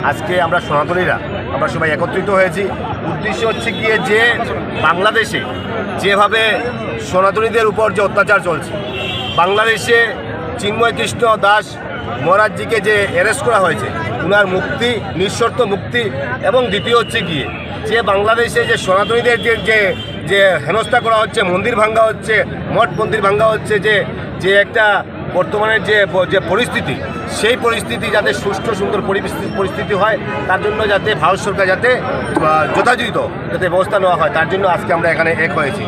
আজকে আমরা সনাতনীরা আমরা সবাই একত্রিত হয়েছি। উদ্দেশ্য হচ্ছে গিয়ে যে বাংলাদেশে যেভাবে সনাতনীদের উপর যে অত্যাচার চলছে, বাংলাদেশে চিন্ময় কৃষ্ণ দাস মহারাজজিকে যে অ্যারেস্ট করা হয়েছে, ওনার মুক্তি, নিঃশর্ত মুক্তি, এবং দ্বিতীয় হচ্ছে গিয়ে যে বাংলাদেশে যে সনাতনীদের যে যে হেনস্থা করা হচ্ছে, মন্দির ভাঙ্গা হচ্ছে, মঠ মন্দির ভাঙ্গা হচ্ছে, যে একটা বর্তমানের যে পরিস্থিতি, সেই পরিস্থিতি যাতে সুষ্ঠু সুন্দর পরিস্থিতি হয়, তার জন্য যাতে ভারত সরকার যাতে যথাযথ যাতে ব্যবস্থা নেওয়া হয়, তার জন্য আজকে আমরা এখানে এক হয়েছি।